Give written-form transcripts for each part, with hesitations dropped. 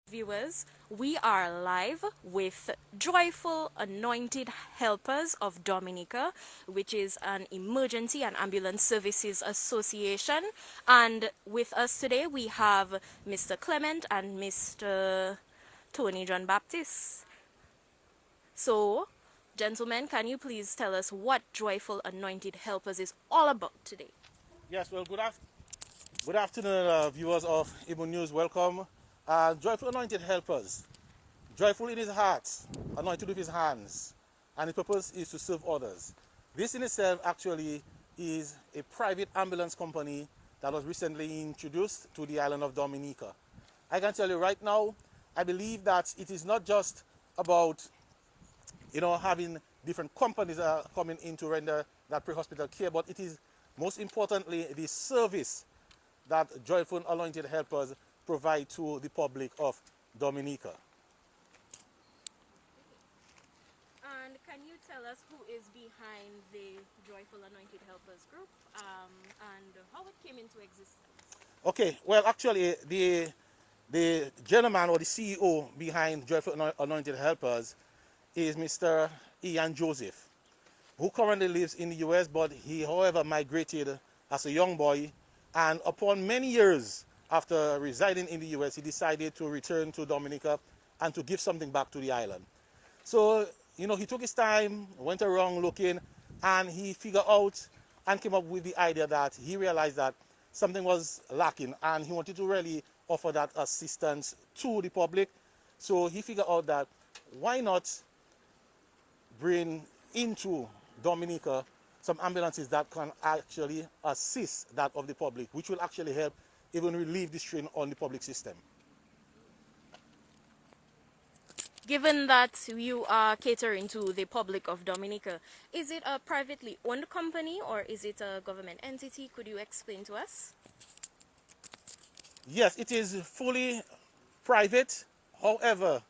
Viewers, we are live with Joyful Anointed Helpers of Dominica, which is an emergency and ambulance services association. And with us today, we have Mr. Clement and Mr. Tony John Baptist. So, gentlemen, can you please tell us what Joyful Anointed Helpers is all about today? Yes, well, good afternoon, viewers of Emonews. Welcome. Joyful Anointed Helpers. Joyful in his heart, anointed with his hands, and his purpose is to serve others. This in itself actually is a private ambulance company that was recently introduced to the island of Dominica. I can tell you right now, I believe that it is not just about having different companies coming in to render that pre-hospital care, but it is most importantly the service that Joyful Anointed Helpers provide to the public of Dominica. And can you tell us who is behind the Joyful Anointed Helpers group and how it came into existence? Okay, well, actually, the gentleman or the CEO behind Joyful Anointed Helpers is Mr. Ian Joseph, who currently lives in the US, but he, however, migrated as a young boy. And upon many years after residing in the US, he decided to return to Dominica and to give something back to the island. So, he took his time, went around looking, and he figured out and came up with the idea that he realized that something was lacking and he wanted to really offer that assistance to the public. So he figured out that why not bring into Dominica some ambulances that can actually assist that of the public, which will actually help even relieve the strain on the public system. Given that you are catering to the public of Dominica, is it a privately owned company or is it a government entity? Could you explain to us? Yes, it is fully private. However,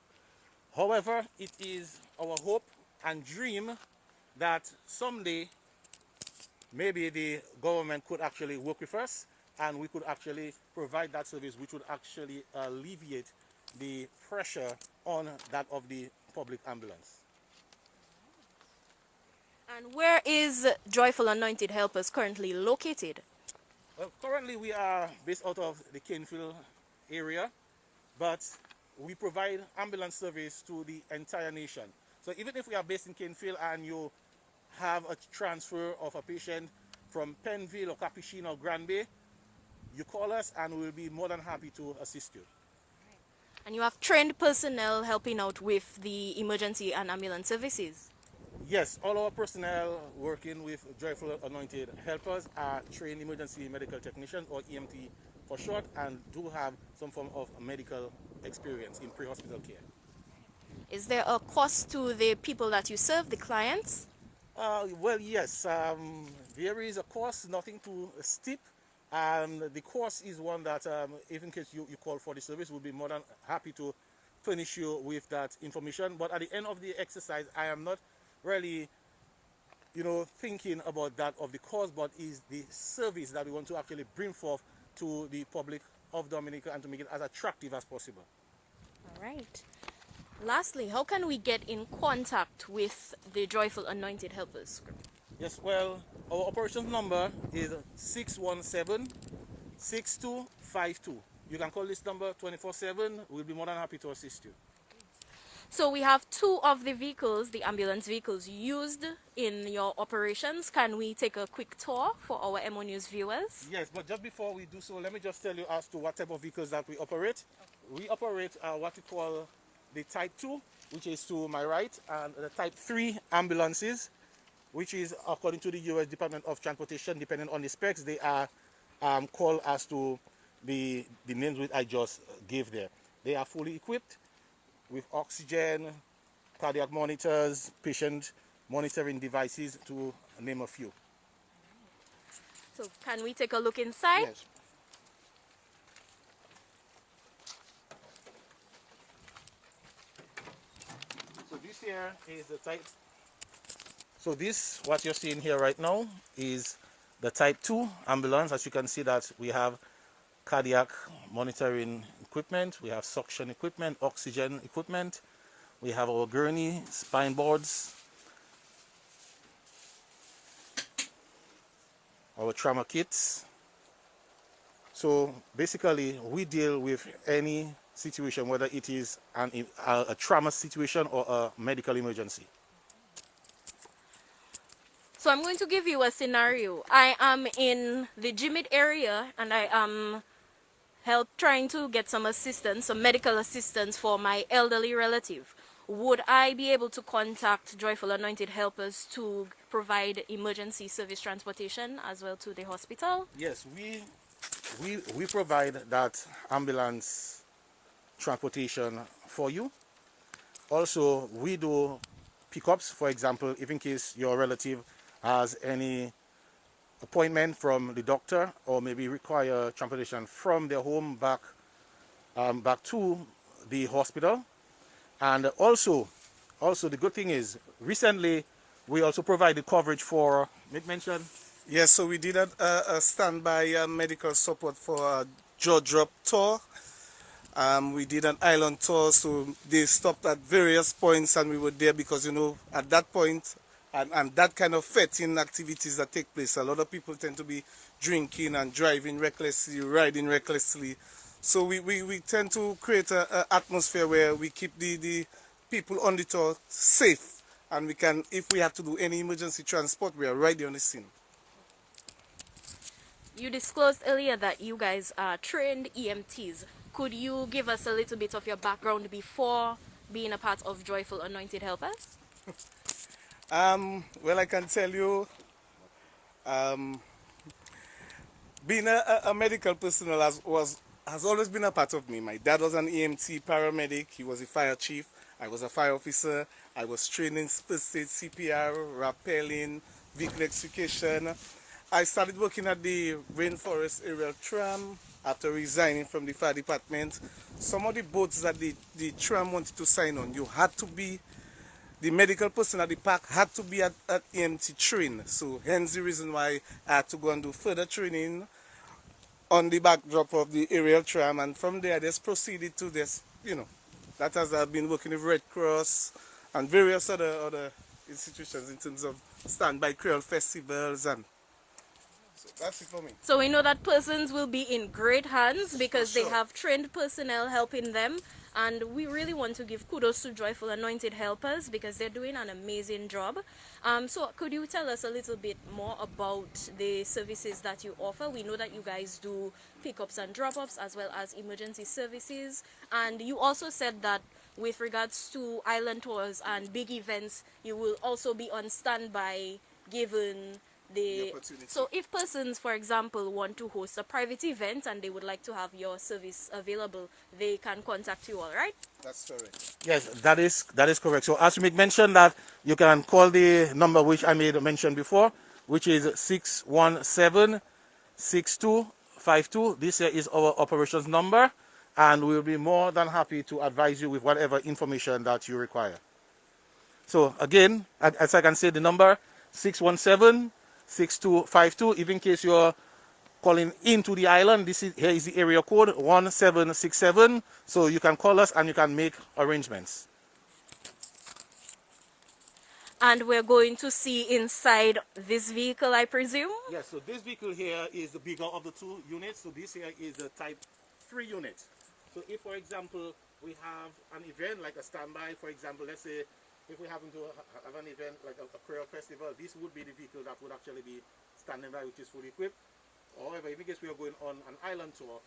it is our hope and dream that someday maybe the government could actually work with us and we could actually provide that service which would actually alleviate the pressure on that of the public ambulance. And where is Joyful Anointed Helpers currently located? Well, currently we are based out of the Canefield area, but we provide ambulance service to the entire nation. So even if we are based in Canefield and you have a transfer of a patient from Penville or Capuchin or Grand Bay, you call us and we'll be more than happy to assist you. And you have trained personnel helping out with the emergency and ambulance services? Yes, all our personnel working with Joyful Anointed Helpers are trained emergency medical technicians, or EMT for short, and do have some form of medical experience in pre-hospital care. Is there a cost to the people that you serve, the clients? Well, yes, there is a cost, nothing too steep. And the cost is one that, if in case you call for the service, we'll be more than happy to furnish you with that information. But at the end of the exercise, I am not really, thinking about that of the cost, but is the service that we want to actually bring forth to the public of Dominica and to make it as attractive as possible. All right. Lastly, how can we get in contact with the Joyful Anointed Helpers group? Yes, well, our operations number is 617-6252. You can call this number 24/7. We'll be more than happy to assist you. So we have two of the vehicles, the ambulance vehicles used in your operations. Can we take a quick tour for our Emonews viewers? Yes, but just before we do so, let me just tell you as to what type of vehicles that we operate. Okay. We operate what we call the Type 2, which is to my right, and the Type 3 ambulances, which is according to the U.S. Department of Transportation, depending on the specs, they are called as to the names which I just gave there. They are fully equipped with oxygen, cardiac monitors, patient monitoring devices, to name a few. So can we take a look inside? Yes. So this here is the type. So this, what you're seeing here right now, is the Type 2 ambulance. As you can see that we have cardiac monitoring equipment. We have suction equipment, oxygen equipment. We have our gurney, spine boards, our trauma kits. So basically, we deal with any situation, whether it is a trauma situation or a medical emergency. So I'm going to give you a scenario. I am in the Jimit area and I am trying to get some assistance, some medical assistance for my elderly relative. Would I be able to contact Joyful Anointed Helpers to provide emergency service transportation as well to the hospital? Yes, we provide that ambulance transportation for you. Also, we do pickups, for example, if in case your relative has any appointment from the doctor or maybe require transportation from their home back to the hospital. And also the good thing is recently we also provided coverage for mention. Yes, so we did a standby medical support for a jaw drop tour. We did an island tour, so they stopped at various points and we were there because, you know, at that point and that kind of fetting activities that take place, a lot of people tend to be drinking and driving recklessly, riding recklessly. So we tend to create an atmosphere where we keep the people on the tour safe, and we can, if we have to do any emergency transport, we are right there on the scene. You disclosed earlier that you guys are trained EMTs. Could you give us a little bit of your background before being a part of Joyful Anointed Helpers? Well, I can tell you, being a medical personnel has always been a part of me. My dad was an EMT paramedic. He was a fire chief. I was a fire officer. I was trained in first aid, CPR, rappelling, vehicle extrication. I started working at the Rainforest Aerial Tram after resigning from the fire department. Some of the boats that the tram wanted to sign on, you had to be, the medical person at the park had to be at EMT train. So hence the reason why I had to go and do further training on the backdrop of the aerial tram, and from there I just proceeded to this, you know, that has I've been working with Red Cross and various other institutions in terms of standby Creole festivals, and so that's it for me. So we know that persons will be in great hands because Sure. they have trained personnel helping them. And we really want to give kudos to Joyful Anointed Helpers because they're doing an amazing job. So could you tell us a little bit more about the services that you offer? We know that you guys do pickups and drop-offs as well as emergency services. And you also said that with regards to island tours and big events, you will also be on standby given The opportunity. so if persons, for example, want to host a private event and they would like to have your service available, they can contact you, all right? That's correct. Yes, that is correct. So as we mentioned that you can call the number which I made mention before, which is 617-6252. This here is our operations number, and we'll be more than happy to advise you with whatever information that you require. So again, as I can say, the number 617-6252. Even in case you're calling into the island, here is the area code 1767. So you can call us and you can make arrangements. And we're going to see inside this vehicle, I presume? Yes, so this vehicle here is the bigger of the two units. So this here is the type 3 unit. So if, for example, we have an event like a standby, for example, let's say if we happen to have an event like a Creole festival, this would be the vehicle that would actually be standing by, which is fully equipped. However, in case we are going on an island tour,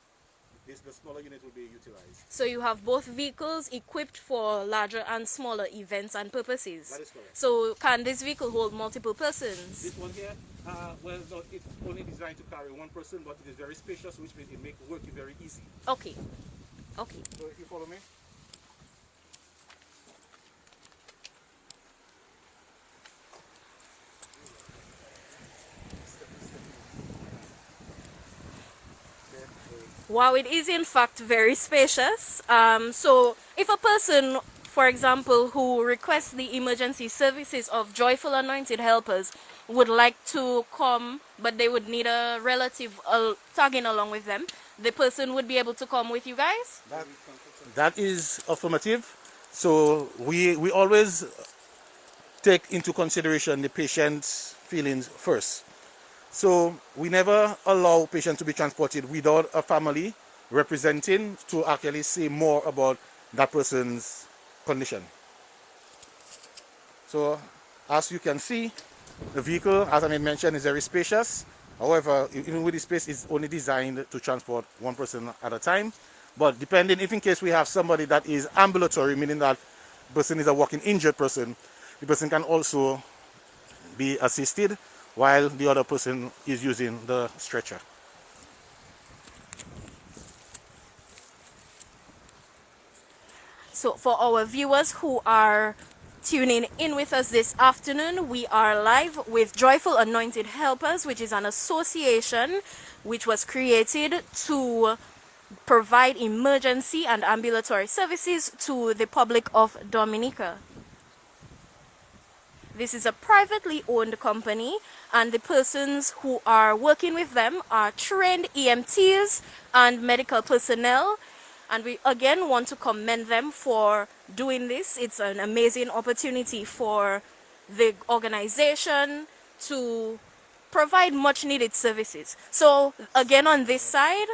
the smaller unit will be utilized. So you have both vehicles equipped for larger and smaller events and purposes. That is correct. So can this vehicle hold multiple persons? This one here, well, no, it's only designed to carry one person, but it is very spacious, which means it makes working very easy. Okay. Okay. So if you follow me. Wow, it is in fact very spacious. So if a person, for example, who requests the emergency services of Joyful Anointed Helpers would like to come, but they would need a relative tagging along with them, the person would be able to come with you guys? That is affirmative. So we always take into consideration the patient's feelings first. So we never allow patients to be transported without a family representing to actually say more about that person's condition. So as you can see, the vehicle, as I mentioned, is very spacious. However, even with the space, it's only designed to transport one person at a time. But depending, if in case we have somebody that is ambulatory, meaning that person is a walking injured person, the person can also be assisted while the other person is using the stretcher. So for our viewers who are tuning in with us this afternoon, we are live with Joyful Anointed Helpers, which is an association which was created to provide emergency and ambulatory services to the public of Dominica. This is a privately owned company, and the persons who are working with them are trained EMTs and medical personnel. And we again want to commend them for doing this. It's an amazing opportunity for the organization to provide much needed services. So again, on this side,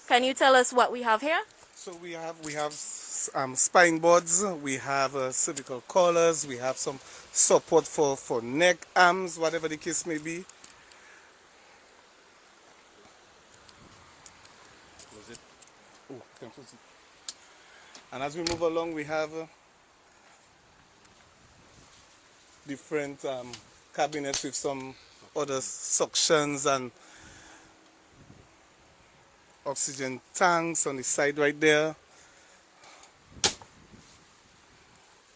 can you tell us what we have here? So we have spine boards, we have cervical collars, we have some support for neck, arms, whatever the case may be. Oh, and as we move along, we have different cabinets with some other suctions and oxygen tanks on the side right there.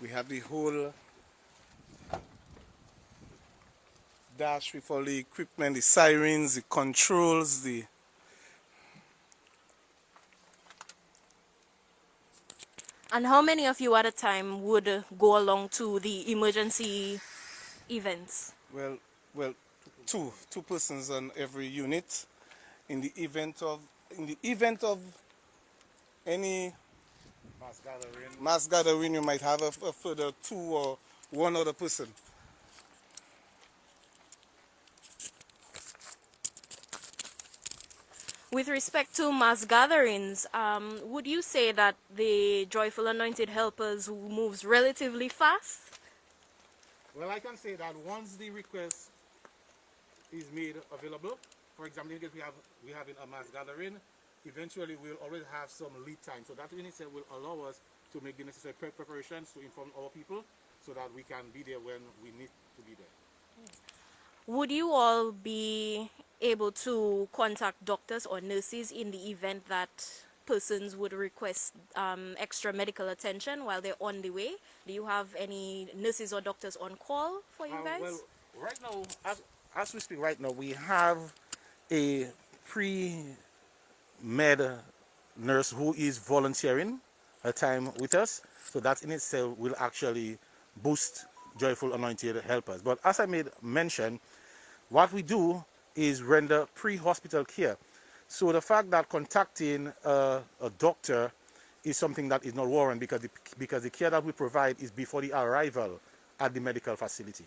We have the whole dash with all the equipment, the sirens, the controls, the And how many of you at a time would go along to the emergency events? well, two persons on every unit. In the event of any mass gathering, you might have a further two or one other person. With respect to mass gatherings, would you say that the Joyful Anointed Helpers moves relatively fast? Well, I can say that once the request is made available, for example, if we have in a mass gathering, eventually we'll always have some lead time. So that in itself will allow us to make the necessary preparations to inform our people so that we can be there when we need to be there. Would you all be able to contact doctors or nurses in the event that persons would request extra medical attention while they're on the way? Do you have any nurses or doctors on call for you guys? Well, right now, as we speak right now, we have a pre-med nurse who is volunteering her time with us. So that in itself will actually boost Joyful Anointed Helpers. But as I made mention, what we do is render pre-hospital care. So the fact that contacting a doctor is something that is not warranted because the care that we provide is before the arrival at the medical facility.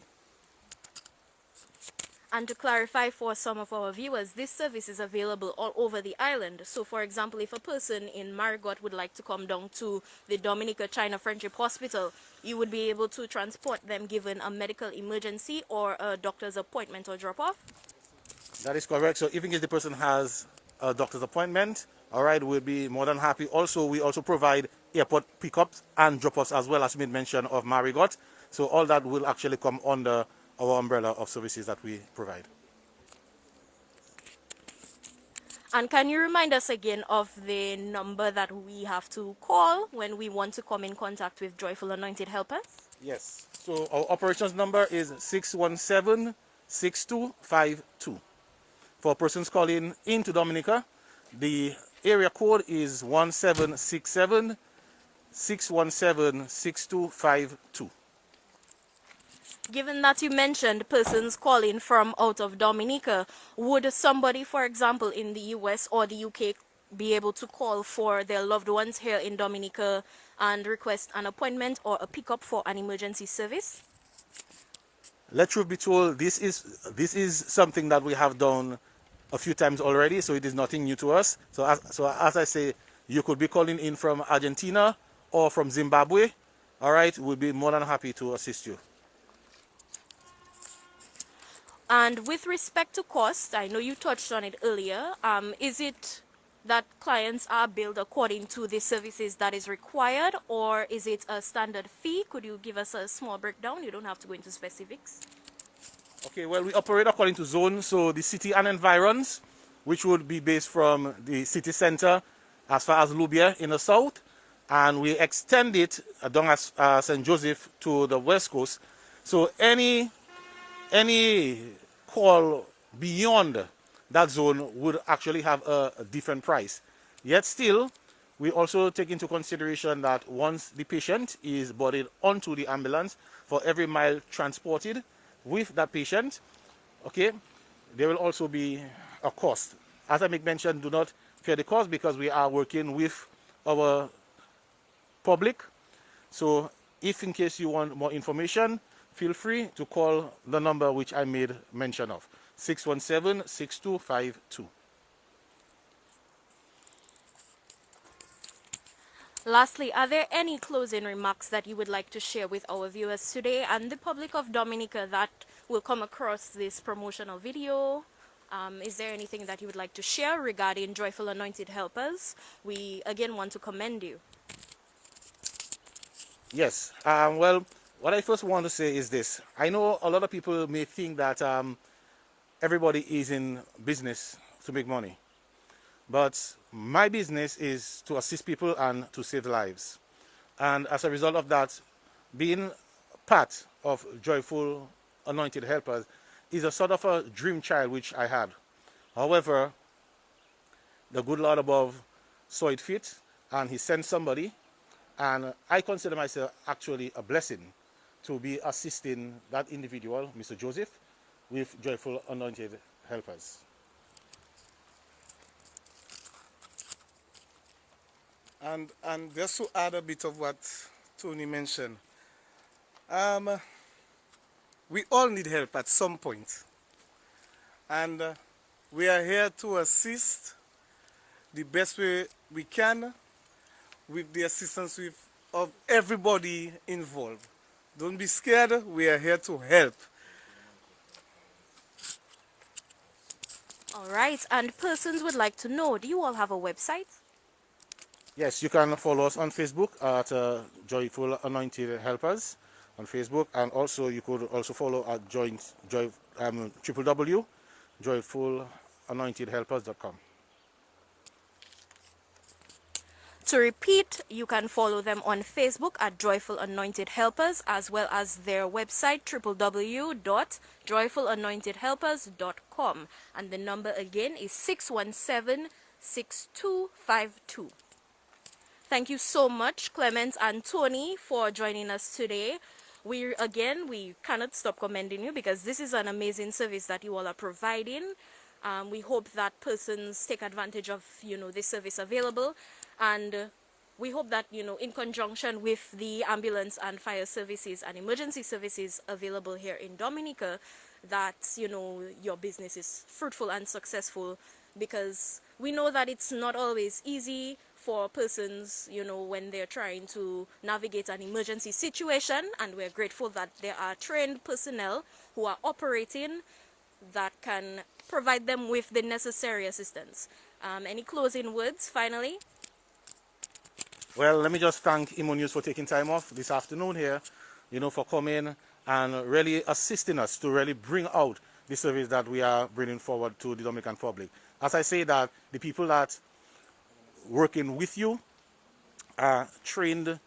And to clarify for some of our viewers, this service is available all over the island. So for example, if a person in Marigot would like to come down to the Dominica China Friendship Hospital, you would be able to transport them given a medical emergency or a doctor's appointment or drop-off? That is correct. So even if the person has a doctor's appointment, all right, we'll be more than happy. Also, we also provide airport pickups and drop-offs as well, as made mention of Marigot. So all that will actually come under our umbrella of services that we provide. And can you remind us again of the number that we have to call when we want to come in contact with Joyful Anointed Helpers? Yes. So our operations number is 617-6252. For persons calling into Dominica, the area code is 1767 617 6252. Given that you mentioned persons calling from out of Dominica, would somebody, for example, in the US or the UK be able to call for their loved ones here in Dominica and request an appointment or a pickup for an emergency service? Let truth be told, this is something that we have done a few times already, so it is nothing new to us. So as I say, you could be calling in from Argentina or from Zimbabwe. All right, we'll be more than happy to assist you. And with respect to cost, I know you touched on it earlier. Is it that clients are billed according to the services that is required, or is it a standard fee? Could you give us a small breakdown? You don't have to go into specifics. Okay, well, we operate according to zones, so the city and environs, which would be based from the city center as far as Lubia in the south, and we extend it down as St. Joseph to the west coast. So any call beyond that zone would actually have a different price. Yet still, we also take into consideration that once the patient is boarded onto the ambulance, for every mile transported with that patient, okay, there will also be a cost. As I make mention, do not fear the cost because we are working with our public. So if in case you want more information, feel free to call the number which I made mention of, 617-6252. Lastly, are there any closing remarks that you would like to share with our viewers today and the public of Dominica that will come across this promotional video? Is there anything that you would like to share regarding Joyful Anointed Helpers? We again want to commend you. Yes, well, what I first want to say is this. I know a lot of people may think that everybody is in business to make money. But my business is to assist people and to save lives. And as a result of that, being part of Joyful Anointed Helpers is a sort of a dream child which I had. However, the good Lord above saw it fit and he sent somebody, and I consider myself actually a blessing to be assisting that individual, Mr. Joseph, with Joyful Anointed Helpers. And just to add a bit of what Tony mentioned, um, we all need help at some point. And we are here to assist the best way we can with the assistance of everybody involved. Don't be scared, we are here to help. All right, and persons would like to know, do you all have a website? Yes, you can follow us on Facebook at Joyful Anointed Helpers on Facebook, and also you could also follow at www.joyfulanointedhelpers.com. To repeat, you can follow them on Facebook at Joyful Anointed Helpers, as well as their website www.joyfulanointedhelpers.com, and the number again is 617-6252. Thank you so much, Clement and Tony, for joining us today. We cannot stop commending you because this is an amazing service that you all are providing. We hope that persons take advantage of, this service available, and we hope that, in conjunction with the ambulance and fire services and emergency services available here in Dominica, that, your business is fruitful and successful, because we know that it's not always easy for persons, when they're trying to navigate an emergency situation, and we're grateful that there are trained personnel who are operating that can provide them with the necessary assistance. Any closing words, finally? Well, let me just thank Emonews for taking time off this afternoon here, for coming and really assisting us to really bring out the service that we are bringing forward to the Dominican public. As I say that, the people that working with you are trained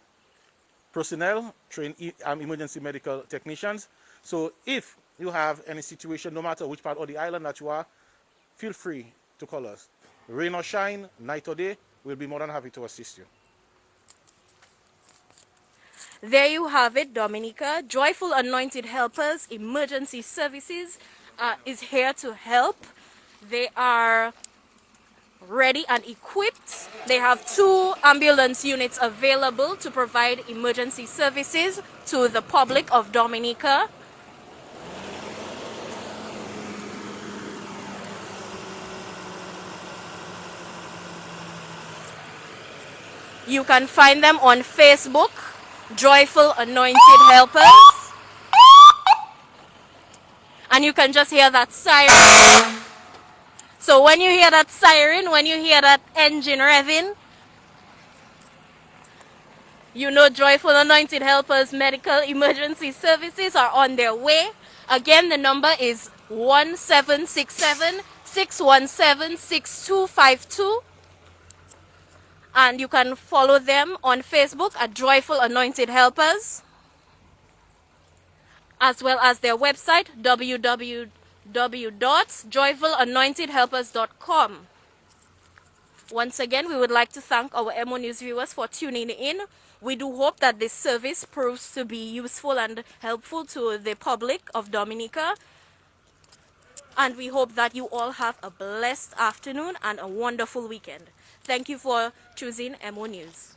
personnel, trained emergency medical technicians. So if you have any situation, no matter which part of the island that you are, feel free to call us. Rain or shine, night or day, we'll be more than happy to assist you. There you have it, Dominica. Joyful Anointed Helpers Emergency Services is here to help. They are ready and equipped. They have 2 ambulance units available to provide emergency services to the public of Dominica. You can find them on Facebook, Joyful Anointed Helpers. And you can just hear that siren. So when you hear that siren, when you hear that engine revving, you know Joyful Anointed Helpers medical emergency services are on their way. Again, the number is 1767-617-6252. And you can follow them on Facebook at Joyful Anointed Helpers, as well as their website, www.joyfulanointedhelpers.com. Once again, we would like to thank our Emonews viewers for tuning in. We do hope that this service proves to be useful and helpful to the public of Dominica. And we hope that you all have a blessed afternoon and a wonderful weekend. Thank you for choosing Emonews.